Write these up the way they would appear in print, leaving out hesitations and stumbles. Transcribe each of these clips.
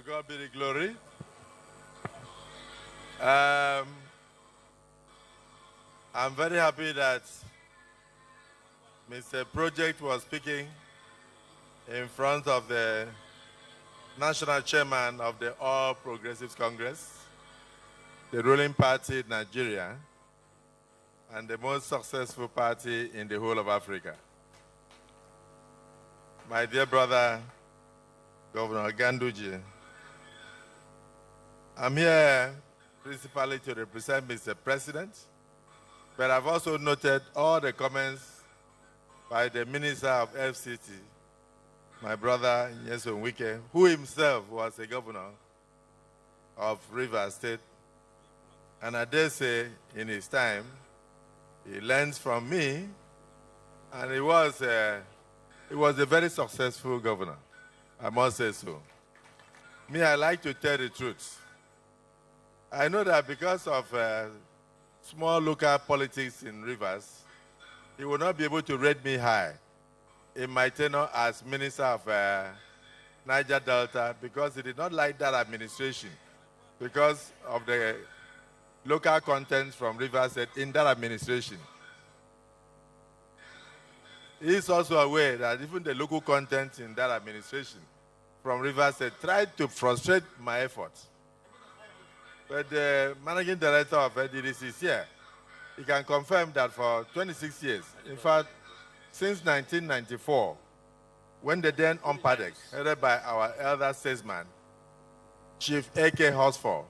God be the glory. I'm very happy that Mr. Project was speaking in front of the national chairman of the All Progressives Congress, the ruling party in Nigeria, and the most successful party in the whole of Africa. My dear brother, Governor Ganduji, I'm here principally to represent Mr. President, but I've also noted all the comments by the Minister of FCT, my brother Nyesom Wike, who himself was a governor of Rivers State. And I dare say, in his time, he learns from me, and he was a very successful governor. I must say so. Me, I like to tell the truth. I know that because of small local politics in Rivers, he will not be able to rate me high in my tenure as Minister of Niger Delta, because he did not like that administration because of the local content from Rivers State in that administration. He is also aware that even the local content in that administration from Rivers State tried to frustrate my efforts. But the managing director of NDDC is here. He can confirm that for 26 years, in fact, since 1994, when the then UMPADEC, headed by our elder statesman, Chief A.K. Hosford,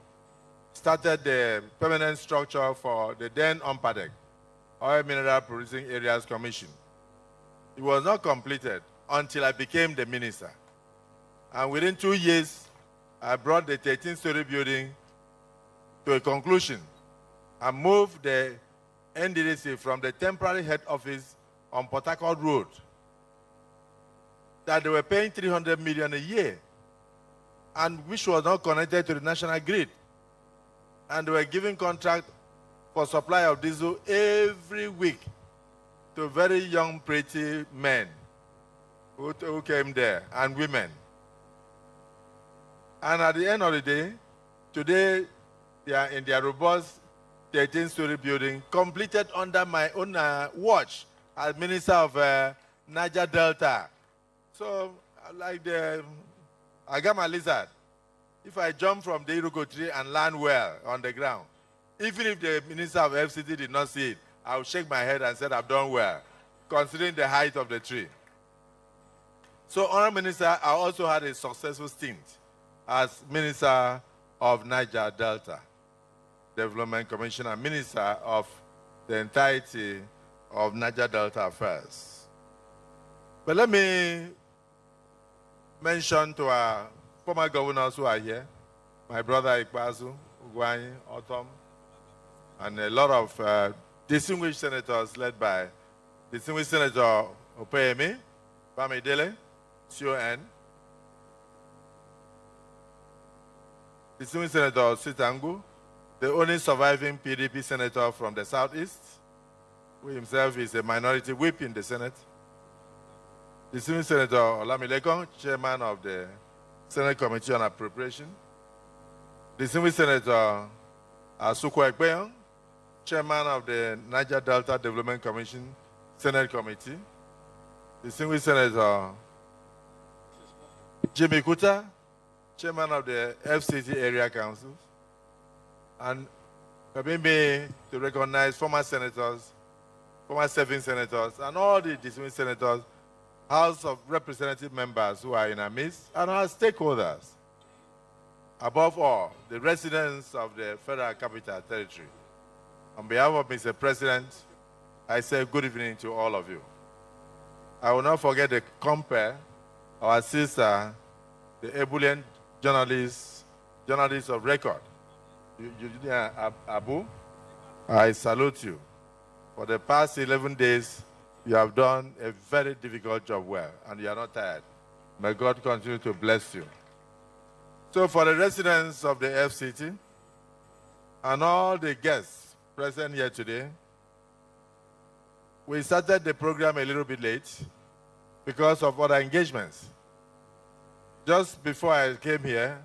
started the permanent structure for the then UMPADEC, Oil Mineral Producing Areas Commission. It was not completed until I became the minister. And within 2 years, I brought the 13-story building to a conclusion and moved the NDDC from the temporary head office on Port Harcourt Road that they were paying 300 million a year, and which was not connected to the national grid. And they were giving contract for supply of diesel every week to very young, pretty men who came there, and women. And at the end of the day, today, they are in their robust 13-story building, completed under my own watch as Minister of Niger Delta. So, like the Agama lizard, if I jump from the Iroko tree and land well on the ground, even if the Minister of FCT did not see it, I will shake my head and say I've done well, considering the height of the tree. So, Honourable Minister, I also had a successful stint as Minister of Niger Delta Development Commissioner, Minister of the entirety of Niger Delta Affairs. But let me mention to our former governors who are here, my brother Ikbazu, Ugwanyi, Otom, and a lot of distinguished senators led by distinguished Senator Opeyemi, Bamidele, CON, distinguished Senator Sitangu, the only surviving PDP senator from the Southeast, who himself is a minority whip in the Senate. Distinguished Senator Olamilekong, chairman of the Senate Committee on Appropriation. Distinguished Senator Asukwa Ekpeyon, chairman of the Niger Delta Development Commission Senate Committee. Distinguished Senator Jimmy Kuta, chairman of the FCT Area Council. And permit me to recognize former senators, former serving senators, and all the distinguished senators, House of Representative members who are in our midst, and our stakeholders. Above all, the residents of the Federal Capital Territory. On behalf of Mr. President, I say good evening to all of you. I will not forget to compare our sister, the ebullient journalist of record, Abu. I salute you. For the past 11 days, you have done a very difficult job well, and you are not tired. May God continue to bless you. So for the residents of the FCT and all the guests present here today, we started the program a little bit late because of other engagements. Just before I came here,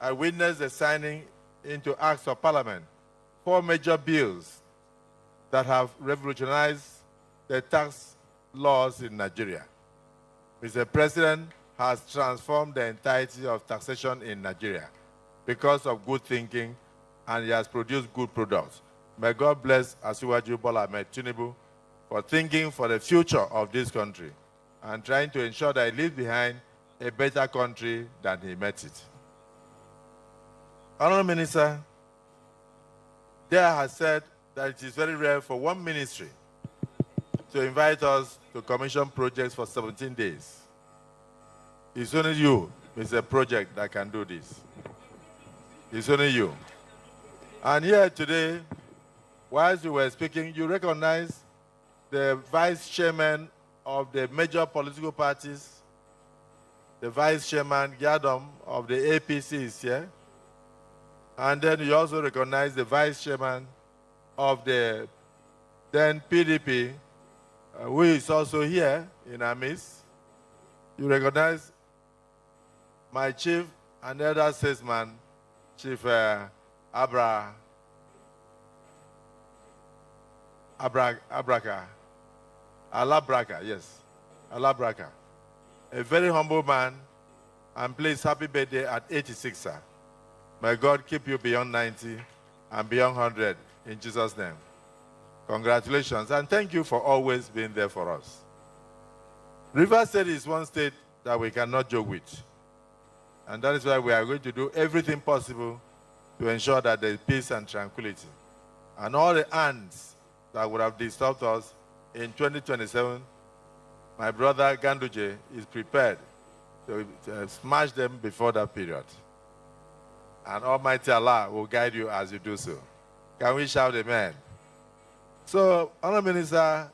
I witnessed the signing into Acts of Parliament 4 major bills that have revolutionized the tax laws in Nigeria. Mr. President has transformed the entirety of taxation in Nigeria because of good thinking, and he has produced good products. May God bless Asiwaju Bola Ahmed Tinubu for thinking for the future of this country and trying to ensure that he leaves behind a better country than he met it. Honorable Minister, there has said that it is very rare for one ministry to invite us to commission projects for 17 days. It's only you, Mr. Project, that can do this. It's only you. And here today, whilst you were speaking, you recognize the vice chairman of the major political parties, the vice chairman, Gyadom, of the APC is here. And then you also recognize the vice chairman of the then PDP, who is also here in our midst. You recognize my chief and elder statesman, Chief Alabraka, yes, Alabraka. A very humble man, and please, happy birthday at 86, sir. May God keep you beyond 90 and beyond 100 in Jesus' name. Congratulations, and thank you for always being there for us. Rivers State is one state that we cannot joke with. And that is why we are going to do everything possible to ensure that there is peace and tranquility. And all the ants that would have disturbed us in 2027, my brother Ganduje is prepared to smash them before that period. And Almighty Allah will guide you as you do so. Can we shout amen? So, Honorable Minister,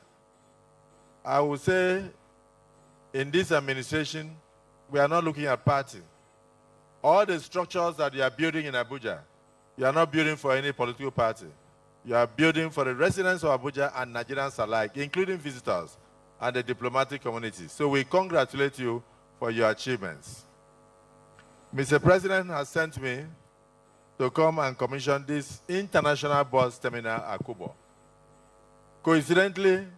I would say in this administration, we are not looking at party. All the structures that you are building in Abuja, you are not building for any political party. You are building for the residents of Abuja and Nigerians alike, including visitors and the diplomatic community. So we congratulate you for your achievements. Mr. President has sent me to come and commission this international bus terminal at Kugbo. Coincidentally,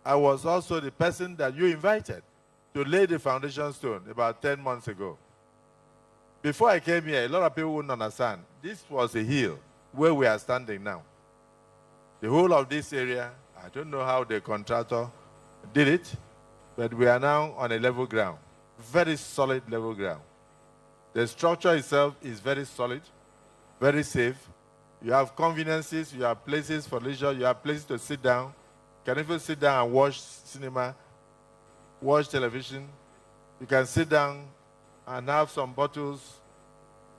I was also the person that you invited to lay the foundation stone about 10 months ago. Before I came here, a lot of people wouldn't understand. This was a hill where we are standing now. The whole of this area, I don't know how the contractor did it, but we are now on a level ground, very solid level ground. The structure itself is very solid, very safe. You have conveniences, you have places for leisure, you have places to sit down. You can even sit down and watch cinema, watch television. You can sit down and have some bottles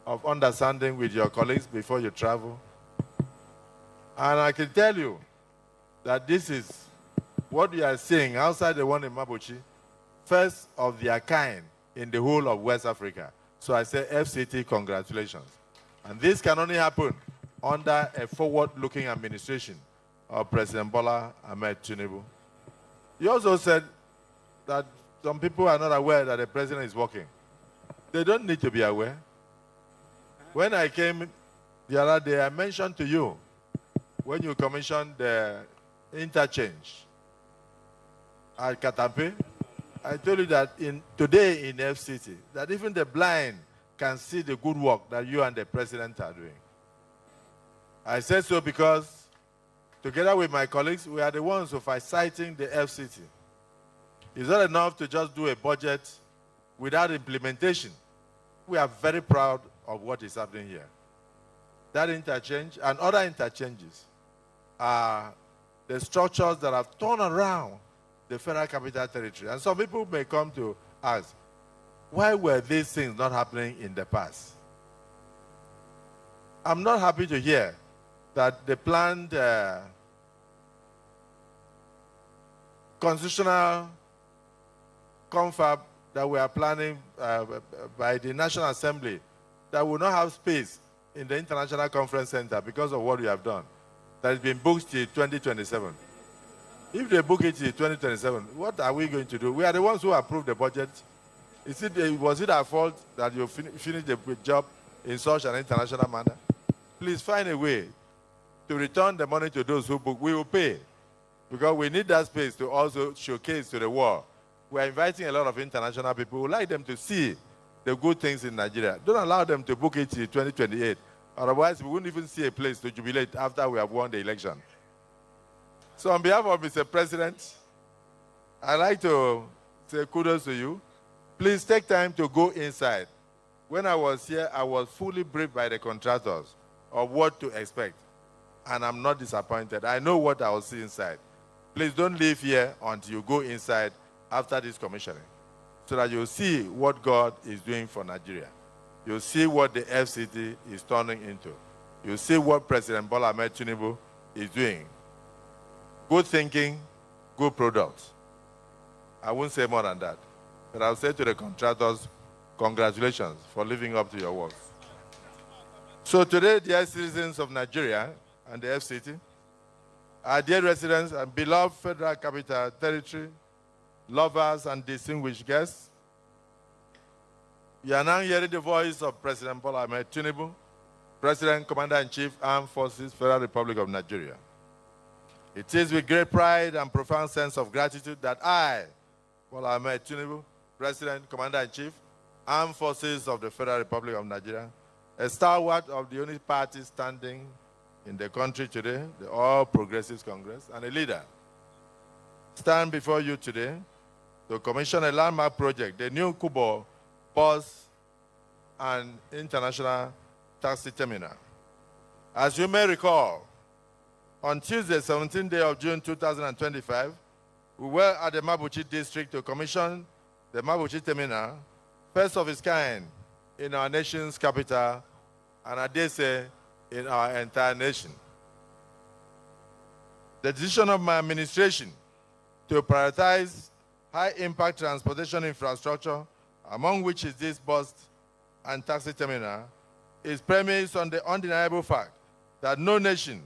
of understanding with your colleagues before you travel. And I can tell you that this is what we are seeing outside the one in Mabuchi, first of their kind in the whole of West Africa. So I say FCT, congratulations. And this can only happen under a forward-looking administration of President Bola Ahmed Tinubu. You also said that some people are not aware that the president is working. They don't need to be aware. When I came the other day, I mentioned to you, when you commissioned the interchange at Katampe, I told you that today in FCT, that even the blind can see the good work that you and the president are doing. I said so because, together with my colleagues, we are the ones who are citing the FCT. It's not enough to just do a budget without implementation. We are very proud of what is happening here. That interchange and other interchanges are the structures that have turned around the Federal Capital Territory. And some people may come to ask, why were these things not happening in the past? I'm not happy to hear that the planned constitutional confab that we are planning by the National Assembly that will not have space in the International Conference Center because of what we have done, that has been booked till 2027. If they book it till 2027, what are we going to do? We are the ones who approved the budget. Was it our fault that you finished the job in such an international manner. Please find a way to return the money to those who book. We will pay, because we need that space to also showcase to the world. We are inviting a lot of international people. We would like them to see the good things in Nigeria. Don't allow them to book it in 2028. Otherwise, we wouldn't even see a place to jubilate after we have won the election. So on behalf of Mr. President, I'd like to say kudos to you. Please take time to go inside. When I was here, I was fully briefed by the contractors of what to expect. And I'm not disappointed. I know what I will see inside. Please don't leave here until you go inside after this commissioning, so that you'll see what God is doing for Nigeria. You'll see what the FCT is turning into. You'll see what President Bola Ahmed Tinubu is doing. Good thinking, good products. I won't say more than that. But I'll say to the contractors, congratulations for living up to your words. So today, dear citizens of Nigeria and the FCT, our dear residents and beloved Federal Capital Territory, lovers and distinguished guests, you are now hearing the voice of President Bola Ahmed Tinubu, President, Commander-in-Chief, Armed Forces, Federal Republic of Nigeria. It is with great pride and profound sense of gratitude that I, Bola Ahmed Tinubu, President, Commander-in-Chief, Armed Forces of the Federal Republic of Nigeria, a stalwart of the only party standing in the country today, the All Progressives Congress, and a leader, stand before you today to commission a landmark project, the new Kugbo bus and international taxi terminal. As you may recall, on Tuesday, 17th day of June 2025, we were at the Mabuchi district to commission the Mabuchi terminal, first of its kind in our nation's capital, and I dare say in our entire nation. The decision of my administration to prioritize high-impact transportation infrastructure, among which is this bus and taxi terminal, is premised on the undeniable fact that no nation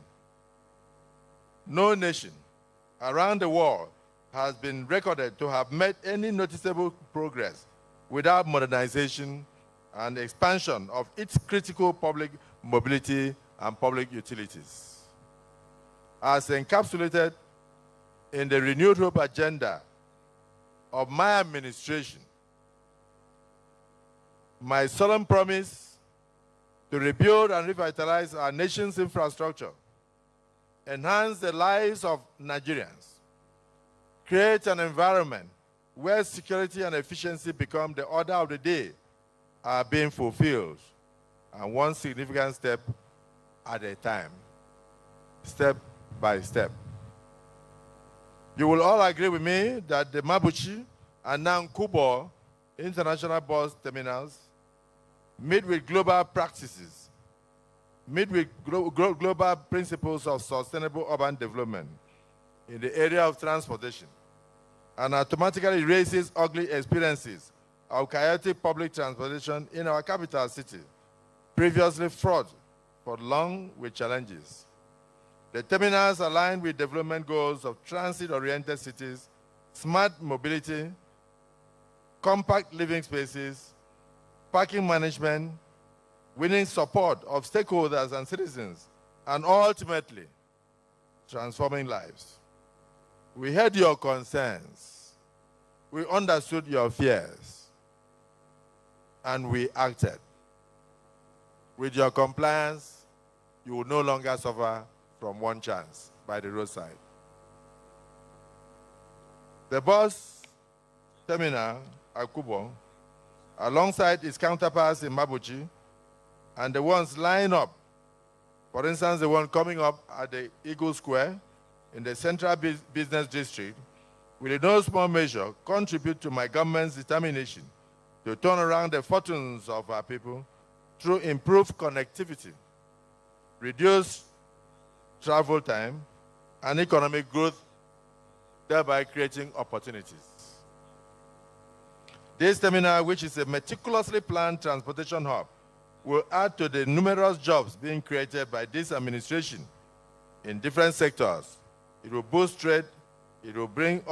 around the world has been recorded to have made any noticeable progress without modernization and expansion of its critical public mobility and public utilities. As encapsulated in the renewed hope agenda of my administration, my solemn promise to rebuild and revitalize our nation's infrastructure, enhance the lives of Nigerians, create an environment where security and efficiency become the order of the day are being fulfilled, and one significant step at a time, step by step. You will all agree with me that the Mabuchi and now Kugbo international bus terminals meet with global practices, meet with global principles of sustainable urban development in the area of transportation, and automatically raises ugly experiences of chaotic public transportation in our capital city, previously fraught for long with challenges. The terminals align with development goals of transit-oriented cities, smart mobility, compact living spaces, parking management, winning support of stakeholders and citizens, and ultimately, transforming lives. We heard your concerns, we understood your fears, and we acted. With your compliance, you will no longer suffer from one chance by the roadside. The bus terminal at Kugbo, alongside its counterparts in Mabuchi, and the ones lying up, for instance, the one coming up at the Eagle Square in the Central Business District, will in no small measure contribute to my government's determination to turn around the fortunes of our people through improved connectivity, reduced travel time, and economic growth, thereby creating opportunities. This terminal, which is a meticulously planned transportation hub, will add to the numerous jobs being created by this administration in different sectors. It will boost trade, it will bring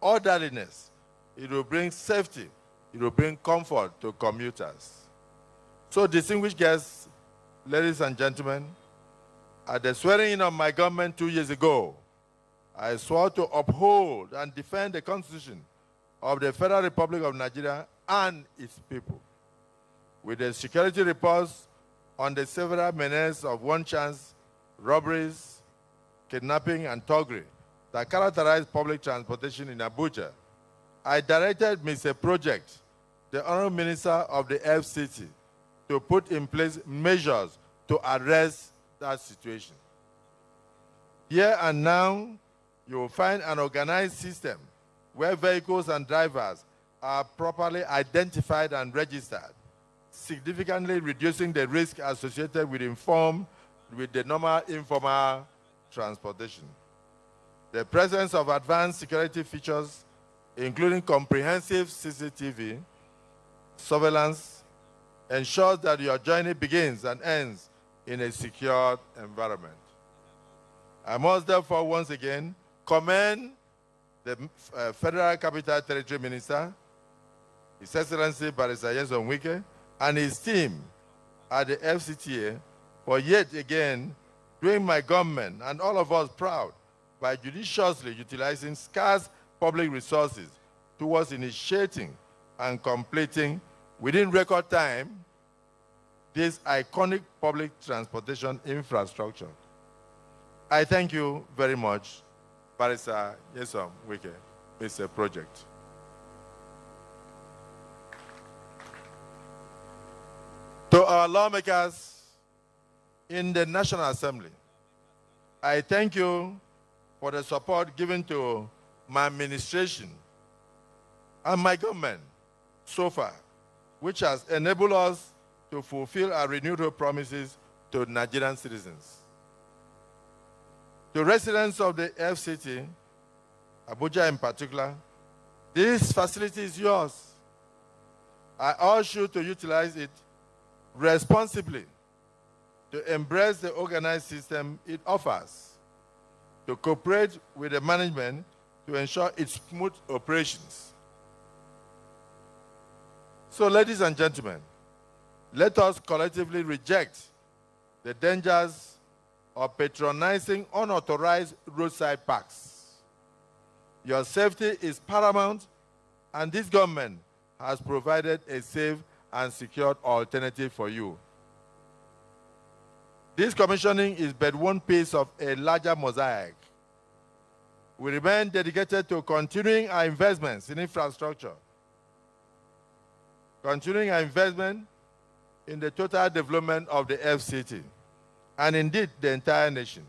orderliness, it will bring safety, it will bring comfort to commuters. So, distinguished guests, ladies and gentlemen, at the swearing in of my government 2 years ago, I swore to uphold and defend the Constitution of the Federal Republic of Nigeria and its people. With the security reports on the several menaces of one-chance robberies, kidnapping, and thuggery that characterize public transportation in Abuja, I directed Mr. Project, the Honorable Minister of the FCT, to put in place measures to address that situation. Here and now, you will find an organized system where vehicles and drivers are properly identified and registered, significantly reducing the risk associated with the normal informal transportation. The presence of advanced security features, including comprehensive CCTV surveillance, ensures that your journey begins and ends in a secure environment. I must therefore once again commend the Federal Capital Territory Minister, His Excellency Barrister Nyesom Wike, and his team at the FCTA for yet again doing my government and all of us proud by judiciously utilizing scarce public resources towards initiating and completing within record time this iconic public transportation infrastructure. I thank you very much, Barrister Nyesom Wike, Mr. Project. To our lawmakers in the National Assembly, I thank you for the support given to my administration and my government so far, which has enabled us to fulfill our renewed promises to Nigerian citizens. To residents of the FCT, Abuja in particular, this facility is yours. I urge you to utilize it responsibly, to embrace the organized system it offers, to cooperate with the management to ensure its smooth operations. So, ladies and gentlemen, let us collectively reject the dangers of patronizing unauthorized roadside parks. Your safety is paramount, and this government has provided a safe and secured alternative for you. This commissioning is but one piece of a larger mosaic. We remain dedicated to continuing our investments in infrastructure, continuing our investment in the total development of the FCT, and indeed the entire nation,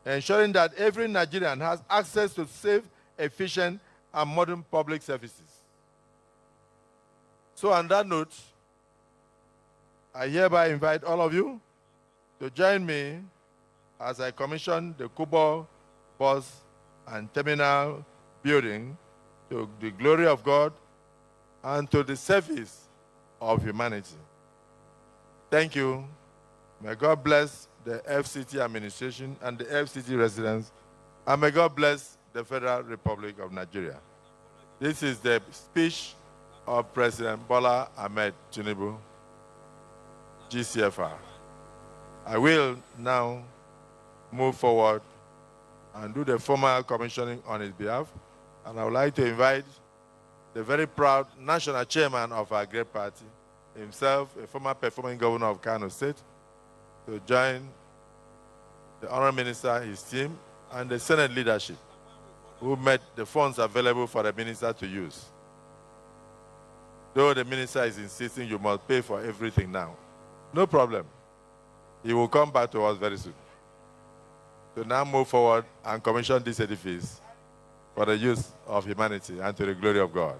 ensuring that every Nigerian has access to safe, efficient, and modern public services. So on that note, I hereby invite all of you to join me as I commission the Kugbo bus and terminal building to the glory of God and to the service of humanity. Thank you. May God bless the FCT administration and the FCT residents, and may God bless the Federal Republic of Nigeria. This is the speech of President Bola Ahmed Tinubu, GCFR. I will now move forward and do the formal commissioning on his behalf, and I would like to invite the very proud national chairman of our great party, himself, a former performing governor of Kano State, to join the Honorable Minister, his team, and the Senate leadership, who made the funds available for the minister to use. Though the minister is insisting you must pay for everything now. No problem. He will come back to us very soon. To now move forward and commission this edifice for the use of humanity and to the glory of God.